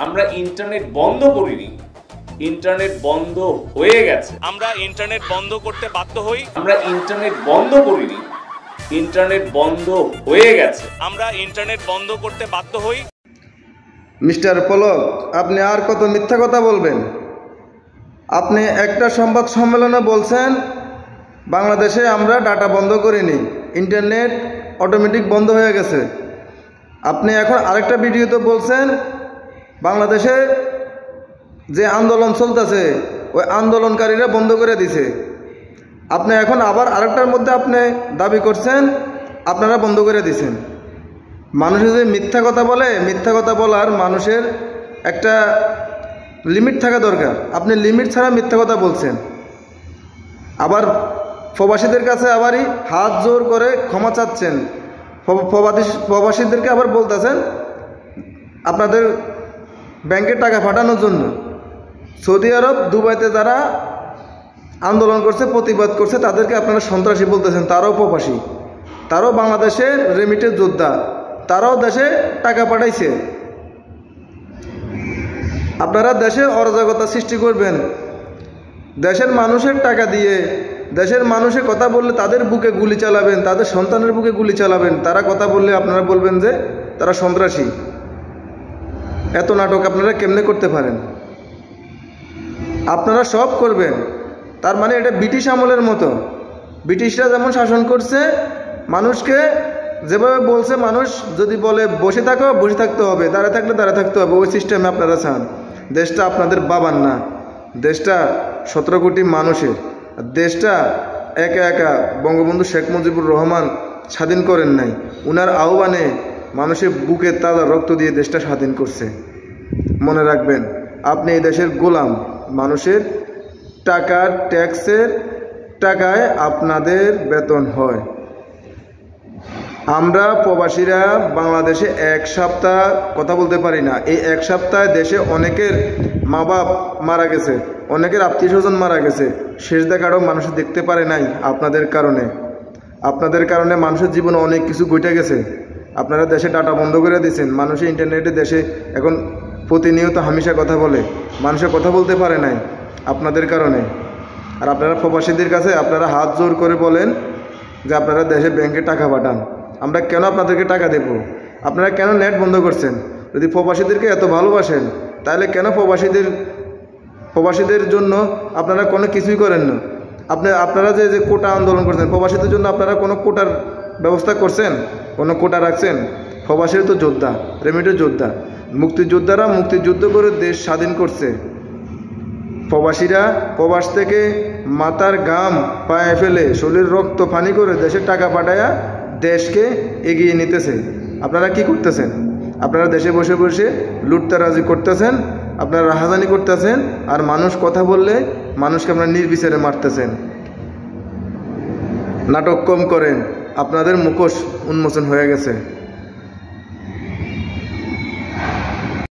আমরা ইন্টারনেট বন্ধ করিনি, ইন্টারনেট বন্ধ হয়ে গেছে। আমরা ইন্টারনেট বন্ধ করতে বাধ্য হই। আমরা ইন্টারনেট বন্ধ করিনি, ইন্টারনেট বন্ধ হয়ে গেছে। আমরা ইন্টারনেট বন্ধ করতে বাধ্য হই। মিস্টার পলক, আপনি আর কত মিথ্যা কথা বলবেন? আপনি একটা সংবাদ সম্মেলনে বলছেন বাংলাদেশে আমরা ডাটা বন্ধ করিনি, ইন্টারনেট অটোমেটিক বন্ধ হয়ে গেছে। আপনি এখন আরেকটা ভিডিওতে বলছেন বাংলাদেশে যে আন্দোলন চলতেছে ওই আন্দোলনকারীরা বন্ধ করে দিছে। আপনি এখন আবার আরেকটার মধ্যে আপনি দাবি করছেন আপনারা বন্ধ করে দিছেন। মানুষের যে মিথ্যা কথা বলে, মিথ্যা কথা বলার মানুষের একটা লিমিট থাকা দরকার। আপনি লিমিট ছাড়া মিথ্যা কথা বলছেন। আবার প্রবাসীদের কাছে আবারই হাত জোর করে ক্ষমা চাচ্ছেন। প্রবাসীদেরকে আবার বলতেছেন আপনাদের ব্যাংকে টাকা পাঠানোর জন্য। সৌদি আরব, দুবাইতে যারা আন্দোলন করছে, প্রতিবাদ করছে, তাদেরকে আপনারা সন্ত্রাসী বলতেছেন। তারাও প্রবাসী, তারাও বাংলাদেশের রেমিটেন্স যোদ্ধা, তারাও দেশে টাকা পাঠাইছে। আপনারা দেশে অরাজকতা সৃষ্টি করবেন, দেশের মানুষের টাকা দিয়ে দেশের মানুষের কথা বললে তাদের বুকে গুলি চালাবেন, তাদের সন্তানের বুকে গুলি চালাবেন। তারা কথা বললে আপনারা বলবেন যে তারা সন্ত্রাসী। এত নাটক আপনারা কেমনে করতে পারেন? আপনারা সব করবেন, তার মানে এটা ব্রিটিশ আমলের মতো। ব্রিটিশরা যেমন শাসন করছে, মানুষকে যেভাবে বলছে, মানুষ যদি বলে বসে থাকো বসে থাকতে হবে, দাঁড়ায় থাকলে দাঁড়ায় থাকতে হবে, ওই সিস্টেমে আপনারা চান। দেশটা আপনাদের বাবার না, দেশটা 17 কোটি মানুষের। দেশটা একা একা বঙ্গবন্ধু শেখ মুজিবুর রহমান স্বাধীন করেন নাই, উনার আহ্বানে মানুষের বুকে তাজা রক্ত দিয়ে দেশটা স্বাধীন করছে। মনে রাখবেন, আপনি এই দেশের গোলাম। মানুষের টাকার ট্যাক্সের টাকায় আপনাদের বেতন হয়। আমরা প্রবাসীরা বাংলাদেশে এক সপ্তাহ কথা বলতে পারি না। এই এক সপ্তাহে দেশে অনেকের মা বাপ মারা গেছে, অনেকের আত্মীয় স্বজন মারা গেছে, শেষ দেখাটাও মানুষ দেখতে পারে নাই আপনাদের কারণে। আপনাদের কারণে মানুষের জীবনে অনেক কিছু ঘটে গেছে। আপনারা দেশে ডাটা বন্ধ করে দিয়েছেন। মানুষের ইন্টারনেটে দেশে এখন প্রতিনিয়ত হামেশা কথা বলে, মানুষের কথা বলতে পারে নাই আপনাদের কারণে। আর আপনারা প্রবাসীদের কাছে আপনারা হাত জোর করে বলেন যে আপনারা দেশে ব্যাংকে টাকা পাঠান। আমরা কেন আপনাদেরকে টাকা দেব? আপনারা কেন নেট বন্ধ করছেন? যদি প্রবাসীদেরকে এত ভালোবাসেন তাহলে কেন প্রবাসীদের জন্য আপনারা কোনো কিছুই করেন না? আপনারা যে কোটা আন্দোলন করছেন, প্রবাসীদের জন্য আপনারা কোনো কোটার ব্যবস্থা করছেন? কোনো কোটা রাখছেন? প্রবাসীর তো যোদ্ধা, রেমিটেন্স যোদ্ধা, মুক্তিযোদ্ধারা মুক্তিযুদ্ধ করে দেশ স্বাধীন করছে। প্রবাসীরা প্রবাস থেকে মাথার ঘাম পায়ে ফেলে শরীর রক্ত পানি করে দেশে টাকা পাঠায়া দেশকে এগিয়ে নিতেছে। আপনারা কি করতেছেন? আপনারা দেশে বসে বসে লুটতারাজি করতেছেন, আপনারা রাহাজানি করতেছেন, আর মানুষ কথা বললে মানুষকে আপনারা নির্বিচারে মারতেছেন। নাটক কম করেন, আপনাদের মুখোশ উন্মোচন হয়ে গেছে।